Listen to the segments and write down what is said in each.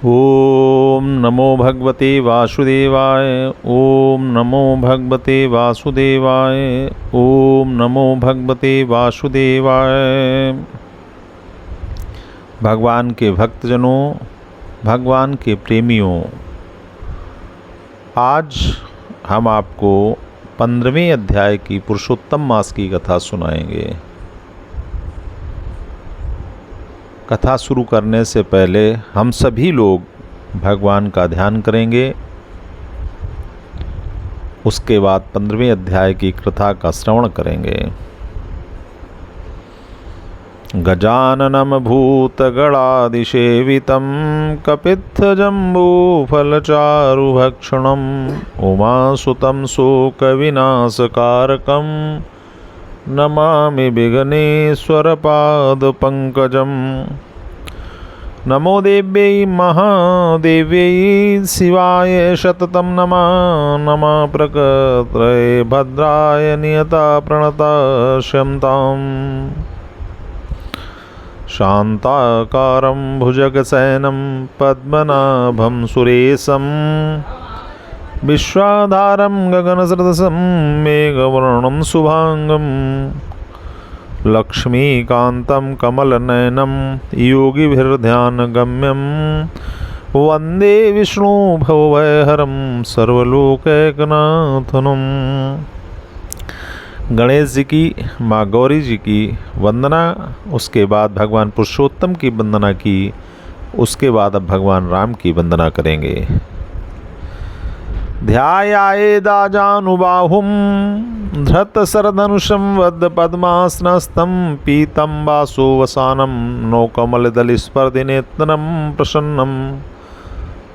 ओम नमो भगवते वासुदेवाय। ओम नमो भगवते वासुदेवाय। ओम नमो भगवते वासुदेवाय। भगवान के भक्तजनों, भगवान के प्रेमियों, आज हम आपको 15वें अध्याय की पुरुषोत्तम मास की कथा सुनाएंगे। कथा शुरू करने से पहले हम सभी लोग भगवान का ध्यान करेंगे। उसके बाद 15वें अध्याय की कथा का श्रवण करेंगे। गजाननं भूतगणादिसेवितं कपित्थजम्बूफलचारुभक्षणं उमासुतं शोकविनाशकारकं नमामि विघ्नेश्वरपादपङ्कजं। नमो देव्यै महादेव्यै शिवाय सततं नमः। नमः प्रकृतये भद्राय नियता प्रणतस्यन्ताम्। शान्ताकारं भुजगशयनं पद्मनाभं सुरेशं विश्वाधारं गगनसदृशं मेघवर्णं शुभांगं लक्ष्मीकान्तं कमलनयनं योगिभिर्ध्यानगम्यं वन्दे विष्णुभवभयहरं सर्वलोकैकनाथनं। गणेश जी की, माँ गौरी जी की वंदना, उसके बाद भगवान पुरुषोत्तम की वंदना की, उसके बाद अब भगवान राम की वंदना करेंगे। ध्यायायेदाजानुबाहुं धृतशरधनुषं वद्पद्मासनस्थं पीतं वासोवसानं नौकमलदलस्पर्धिनेत्रं प्रसन्नं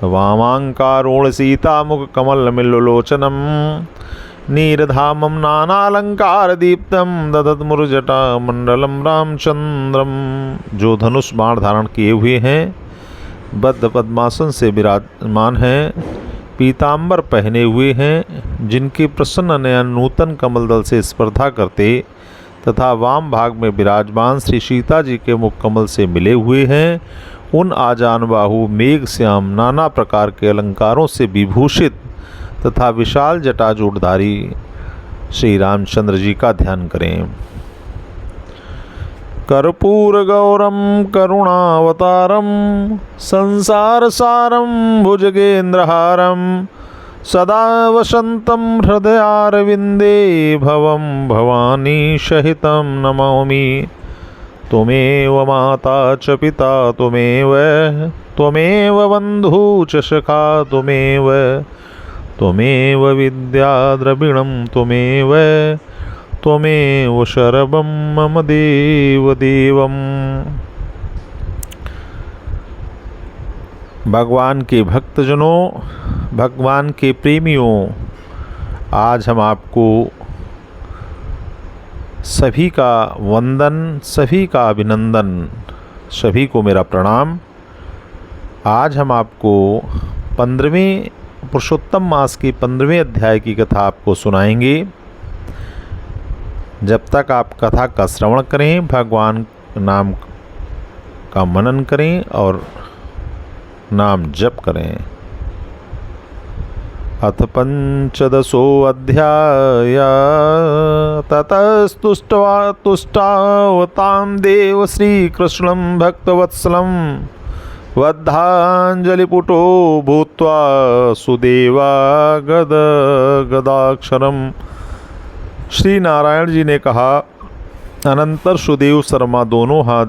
वामाङ्कारोणसीतामुखकमलमिल्लोचनं नीरधामं नानालंकारदीप्तं ददत्मुरजटामण्डलं रामचंद्रम। जो धनुष बाण धारण किए हुए हैं, बद्ध पद्मासन से विराजमान हैं, पीतांबर पहने हुए हैं, जिनके प्रसन्न नयन नूतन कमल दल से स्पर्धा करते तथा वाम भाग में विराजमान श्री सीता जी के मुख कमल से मिले हुए हैं, उन आजानुबाहु मेघ श्याम नाना प्रकार के अलंकारों से विभूषित तथा विशाल जटाजूटधारी श्री रामचंद्र जी का ध्यान करें। कर्पूरगौरं करुणावतारं संसारसारं भुजगेन्द्रहारं सदा वसन्तं हृदयारविन्दे भवं भवानी सहितं नमामि। त्वमेव माता च पिता त्वमेव बन्धु च सखा त्वमेव विद्या द्रविणं त्वमेव शरवं मम देवदेवम्। भगवान के भक्तजनों, भगवान के प्रेमियों, आज हम आपको सभी का वंदन, सभी का अभिनंदन, सभी को मेरा प्रणाम। आज हम आपको 15वें पुरुषोत्तम मास की 15वें अध्याय की कथा आपको सुनाएंगे। जब तक आप कथा का श्रवण करें, भगवान नाम का मनन करें और नाम जप करें। अथ पंचदशो अध्याय। ततस्तुष्टावतां देव श्रीकृष्णं भक्तवत्सलं वद्धांजलिपुटो भूत्वा सुदेवा गदाक्षरम। श्री नारायण जी ने कहा, अनंतर सुदेव शर्मा दोनों हाथ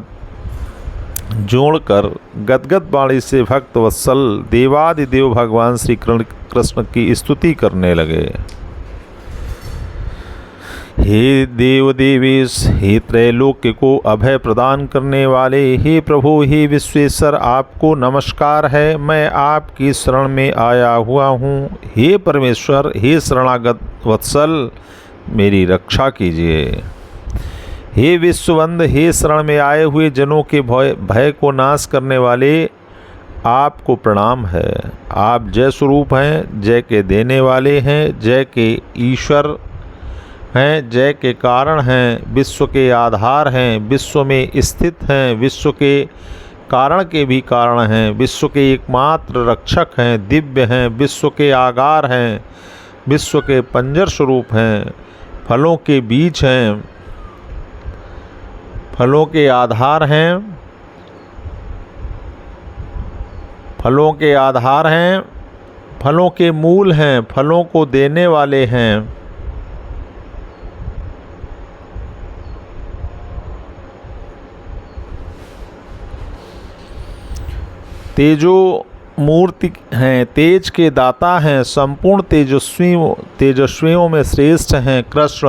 जोड़कर गदगद वाणी से भक्त वत्सल देवादिदेव भगवान श्री कृष्ण की स्तुति करने लगे। हे देव देवेश, हे त्रैलोक्य को अभय प्रदान करने वाले, हे प्रभु, हे विश्वेश्वर, आपको नमस्कार है। मैं आपकी शरण में आया हुआ हूँ। हे परमेश्वर, हे शरणागत वत्सल, मेरी रक्षा कीजिए। हे विश्ववंद, हे शरण में आए हुए जनों के भय को नाश करने वाले, आपको प्रणाम है। आप जय स्वरूप हैं, जय के देने वाले हैं, जय के ईश्वर हैं, जय के कारण हैं, विश्व के आधार हैं, विश्व में स्थित हैं, विश्व के कारण के भी कारण हैं, विश्व के एकमात्र रक्षक हैं, दिव्य हैं, विश्व के आगार हैं, विश्व के पंजर स्वरूप हैं, फलों के बीज हैं, फलों के आधार हैं, फलों के आधार हैं, फलों के मूल हैं, फलों को देने वाले हैं। तेजो मूर्ति हैं, तेज के दाता हैं, संपूर्ण तेजस्वियों में श्रेष्ठ हैं। कृष्ण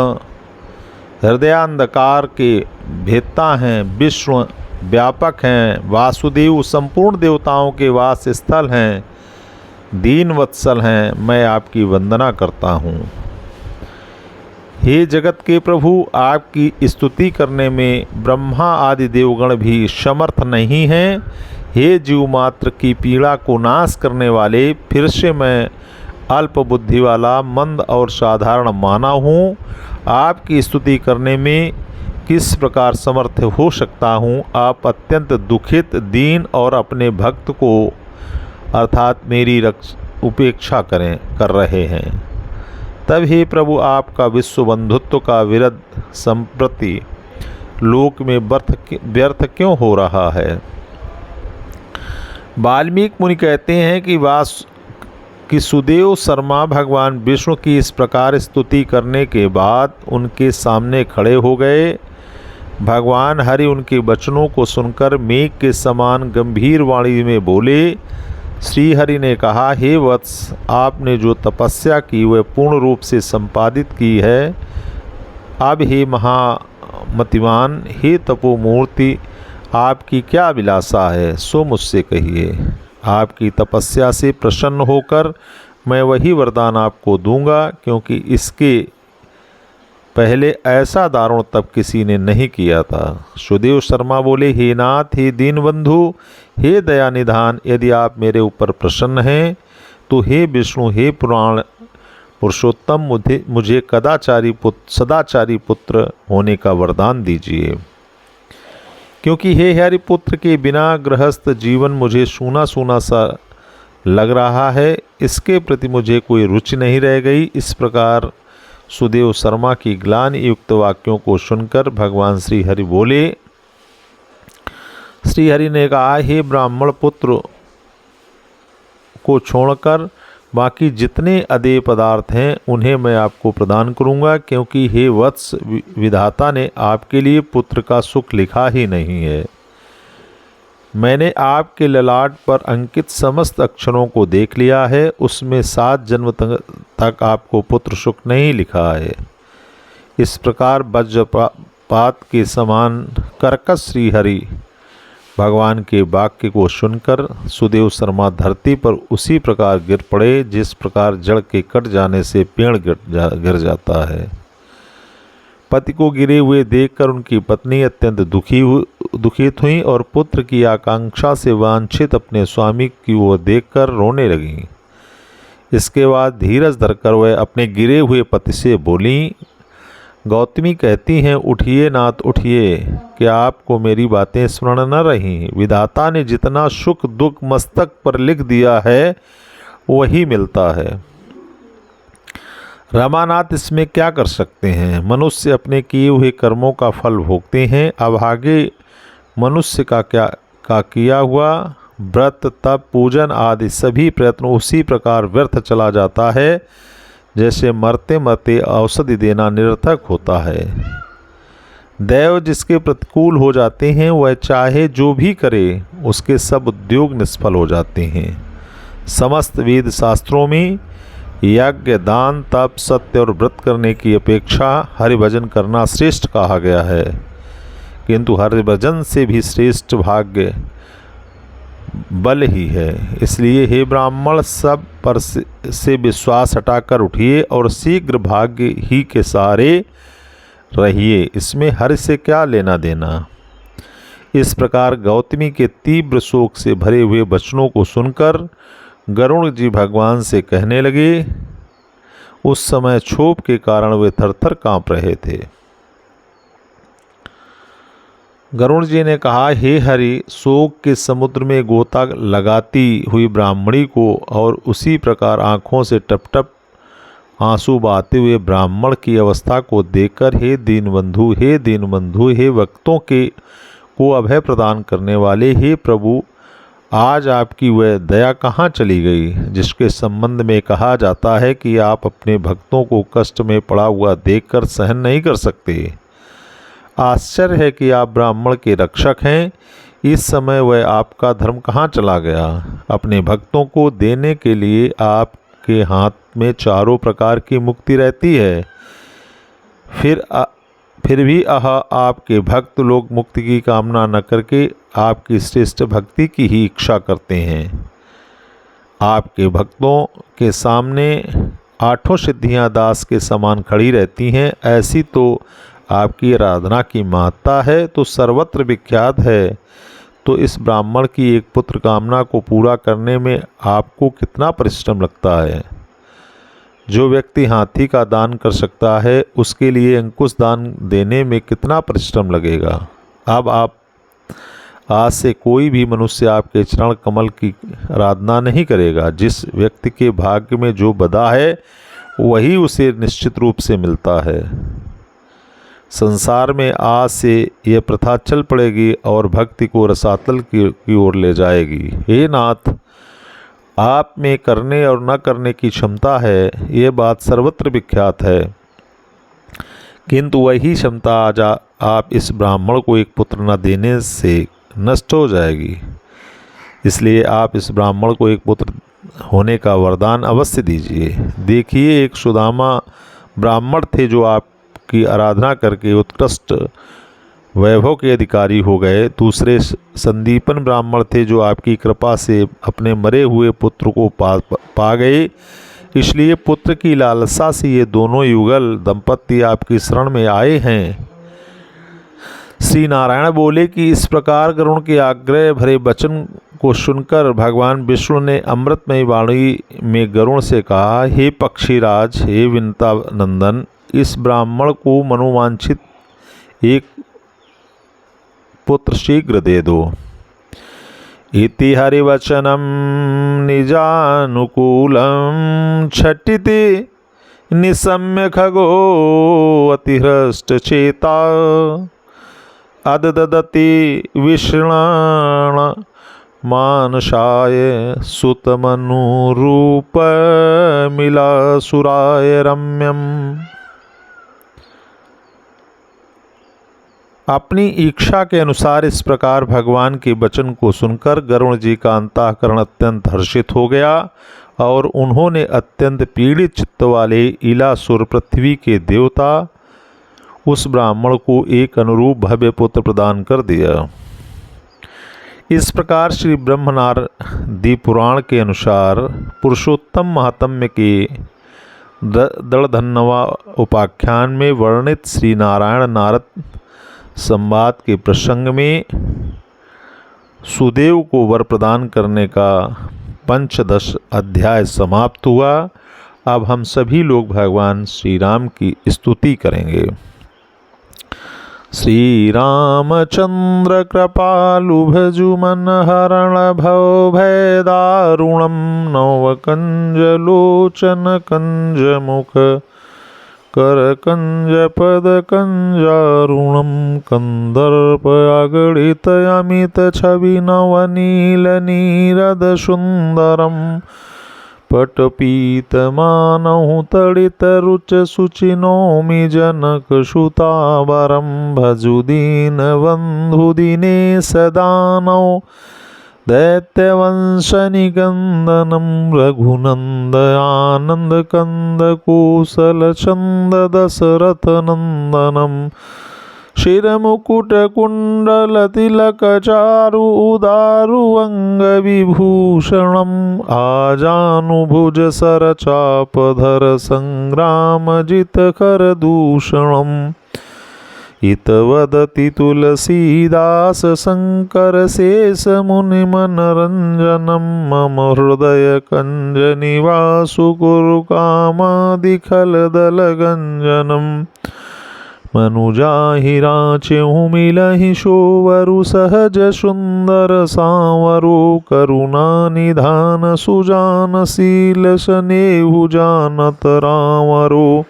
हृदयांधकार के भेदता हैं, विश्व व्यापक हैं। वासुदेव संपूर्ण देवताओं के वास स्थल हैं, दीन वत्सल हैं। मैं आपकी वंदना करता हूँ। हे जगत के प्रभु, आपकी स्तुति करने में ब्रह्मा आदि देवगण भी समर्थ नहीं हैं। हे जीव मात्र की पीड़ा को नाश करने वाले, फिर से मैं अल्प बुद्धि वाला, मंद और साधारण माना हूँ। आपकी स्तुति करने में किस प्रकार समर्थ हो सकता हूँ। आप अत्यंत दुखित, दीन और अपने भक्त को अर्थात मेरी उपेक्षा कर रहे हैं। तब हे प्रभु, आपका विश्व बंधुत्व का विरध संप्रति लोक में व्यर्थ क्यों हो रहा है। वाल्मीकि मुनि कहते हैं कि सुदेव शर्मा भगवान विष्णु की इस प्रकार स्तुति करने के बाद उनके सामने खड़े हो गए। भगवान हरि उनके वचनों को सुनकर मेघ के समान गंभीर वाणी में बोले। श्री हरि ने कहा, हे वत्स, आपने जो तपस्या की वह पूर्ण रूप से संपादित की है। अब हे महामतिमान, हे तपोमूर्ति, आपकी क्या अभिलाषा है, सो मुझसे कहिए। आपकी तपस्या से प्रसन्न होकर मैं वही वरदान आपको दूंगा, क्योंकि इसके पहले ऐसा दारुण तप किसी ने नहीं किया था। सुदेव शर्मा बोले, हे नाथ, हे दीनबंधु, हे दया निधान, यदि आप मेरे ऊपर प्रसन्न हैं तो हे विष्णु, हे पुराण पुरुषोत्तम, मुझे सदाचारी पुत्र होने का वरदान दीजिए। क्योंकि हे हरिपुत्र के बिना गृहस्थ जीवन मुझे सूना सूना सा लग रहा है, इसके प्रति मुझे कोई रुचि नहीं रह गई। इस प्रकार सुदेव शर्मा की ग्लानि युक्त वाक्यों को सुनकर भगवान श्री हरि बोले। श्री हरि ने कहा, हे ब्राह्मण पुत्र को छोड़कर बाकी जितने अदेय पदार्थ हैं उन्हें मैं आपको प्रदान करूंगा, क्योंकि हे वत्स, विधाता ने आपके लिए पुत्र का सुख लिखा ही नहीं है। मैंने आपके ललाट पर अंकित समस्त अक्षरों को देख लिया है, उसमें 7 जन्म तक आपको पुत्र सुख नहीं लिखा है। इस प्रकार वज्रपात के समान कर्कश श्री हरि भगवान के वाक्य को सुनकर सुदेव शर्मा धरती पर उसी प्रकार गिर पड़े जिस प्रकार जड़ के कट जाने से पेड़ गिर जाता है। पति को गिरे हुए देखकर उनकी पत्नी अत्यंत दुखित हुई और पुत्र की आकांक्षा से वांछित अपने स्वामी की ओर देखकर रोने लगीं। इसके बाद धीरज धरकर वह अपने गिरे हुए पति से बोली। गौतमी कहती हैं, उठिए नाथ उठिए, क्या आपको मेरी बातें स्मरण न रहीं? विधाता ने जितना सुख दुख मस्तक पर लिख दिया है वही मिलता है। रमानाथ इसमें क्या कर सकते हैं? मनुष्य अपने किए हुए कर्मों का फल भोगते हैं। अभागे मनुष्य का किया हुआ व्रत तप पूजन आदि सभी प्रयत्न उसी प्रकार व्यर्थ चला जाता है जैसे मरते मरते औषधि देना निरर्थक होता है। दैव जिसके प्रतिकूल हो जाते हैं वह चाहे जो भी करे उसके सब उद्योग निष्फल हो जाते हैं। समस्त वेद शास्त्रों में यज्ञ दान तप सत्य और व्रत करने की अपेक्षा हरिभजन करना श्रेष्ठ कहा गया है, किंतु हरिभजन से भी श्रेष्ठ भाग्य बल ही है। इसलिए हे ब्राह्मण, सब पर से विश्वास हटाकर उठिए और शीघ्र भाग्य ही के सहारे रहिए, इसमें हरि से क्या लेना देना। इस प्रकार गौतमी के तीव्र शोक से भरे हुए वचनों को सुनकर गरुण जी भगवान से कहने लगे। उस समय क्षोभ के कारण वे थरथर कांप रहे थे। गरुड़ जी ने कहा, हे हरि, शोक के समुद्र में गोता लगाती हुई ब्राह्मणी को और उसी प्रकार आँखों से टप टप आंसू बहाते हुए ब्राह्मण की अवस्था को देखकर, हे दीनबंधु, हे दीनबंधु, हे भक्तों के को अभय प्रदान करने वाले, हे प्रभु, आज आपकी वह दया कहाँ चली गई जिसके संबंध में कहा जाता है कि आप अपने भक्तों को कष्ट में पड़ा हुआ देखकर सहन नहीं कर सकते। आश्चर्य है कि आप ब्राह्मण के रक्षक हैं, इस समय वह आपका धर्म कहाँ चला गया। अपने भक्तों को देने के लिए आपके हाथ में चारों प्रकार की मुक्ति रहती है, फिर भी आपके भक्त लोग मुक्ति की कामना न करके आपकी श्रेष्ठ भक्ति की ही इच्छा करते हैं। आपके भक्तों के सामने आठों सिद्धियां दास के समान खड़ी रहती हैं। ऐसी तो आपकी आराधना की महत्ता है, तो सर्वत्र विख्यात है। तो इस ब्राह्मण की एक पुत्र कामना को पूरा करने में आपको कितना परिश्रम लगता है। जो व्यक्ति हाथी का दान कर सकता है, उसके लिए अंकुश दान देने में कितना परिश्रम लगेगा। अब आप आज से कोई भी मनुष्य आपके चरण कमल की आराधना नहीं करेगा। जिस व्यक्ति के भाग्य में जो बधा है वही उसे निश्चित रूप से मिलता है। संसार में आज से यह प्रथा चल पड़ेगी और भक्ति को रसातल की ओर ले जाएगी। हे नाथ, आप में करने और न करने की क्षमता है, ये बात सर्वत्र विख्यात है, किंतु वही क्षमता आज आप इस ब्राह्मण को एक पुत्र न देने से नष्ट हो जाएगी। इसलिए आप इस ब्राह्मण को एक पुत्र होने का वरदान अवश्य दीजिए। देखिए, एक सुदामा ब्राह्मण थे जो आपकी आराधना करके उत्कृष्ट वैभव के अधिकारी हो गए। दूसरे संदीपन ब्राह्मण थे जो आपकी कृपा से अपने मरे हुए पुत्र को पा गए। इसलिए पुत्र की लालसा से ये दोनों युगल दंपति आपकी शरण में आए हैं। श्री नारायण बोले कि इस प्रकार गरुड़ के आग्रह भरे वचन को सुनकर भगवान विष्णु ने अमृतमयी वाणी में गरुड़ से कहा, हे पक्षीराज, हे विनता नंदन, इस ब्राह्मण को मनोवांछित एक पुत्र शीघ्र दे दो। इति हरिवचनम निजानुकूलम छटिते निसम्य खगो अतिहृष्ट चेता अददति विष्णाण मानसाय सुतमनुरूप मिला सुराय रम्यम। अपनी इच्छा के अनुसार इस प्रकार भगवान के वचन को सुनकर गरुड़ जी का अंतःकरण अत्यंत हर्षित हो गया और उन्होंने अत्यंत पीड़ित चित्त वाले इलासुर पृथ्वी के देवता उस ब्राह्मण को एक अनुरूप भव्य पुत्र प्रदान कर दिया। इस प्रकार श्री ब्रह्मनारदी पुराण के अनुसार पुरुषोत्तम महात्म्य के दड़धन्नवा उपाख्यान में वर्णित श्री नारायण नारद संवाद के प्रसंग में सुदेव को वर प्रदान करने का 15 अध्याय समाप्त हुआ। अब हम सभी लोग भगवान श्री राम की स्तुति करेंगे। श्री रामचंद्र कृपालु भजु मन हरण भव भय दारुणम नव कंज लोचन कंज मुख कर कंज पद कंजारुणम कंदर्प अगणित अमित छवि नवनील नीरद सुंदरम पटपीत मानहु तड़ित रुच सुचि नौमि जनक सुतावरम भजु दीन बंधु दिनेश दानव दैत्यवंश निगंदनम रघुनंद आनंद कंद कौशल चंद दशरथ नंदनम शिरमुकुट कुंडल तिलक चारु उदारु अंग विभूषणम आजानुभुज सर चापधर संग्राम जित कर दूषणम इत वदति तुलसीदास शंकर शेष मुनि मनरंजनम मम हृदय कंज निवासु गुरु कामादिखल दल गंजनम मनुजाहि राचेहु मिलहि शोवरु सहज सुंदर सांवरो करुणा निधान सुजान शील सनेहु जानत रावरो।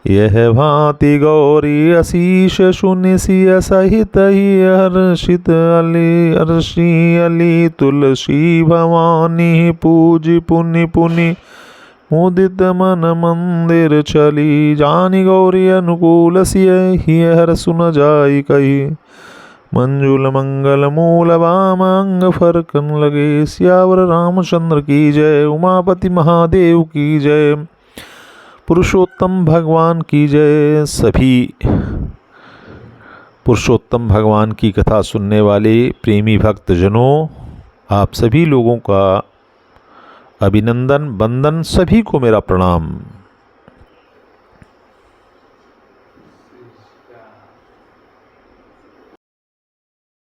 यह भांति गौरी अशीष सुनि सिय सहित ही हर्षित हर्षि अली तुलसी भवानी पूज पुनि पुनि मुदित मन मंदिर चली। जानि गौरी अनुकूल सिय ही हर सुन जाई कही मंजुल मंगल मूल वाम अंग फरकन लगे। सियावर रामचंद्र की जय, उमापति महादेव की जय, पुरुषोत्तम भगवान की जय। सभी पुरुषोत्तम भगवान की कथा सुनने वाले प्रेमी भक्तजनों, आप सभी लोगों का अभिनंदन, वंदन, सभी को मेरा प्रणाम।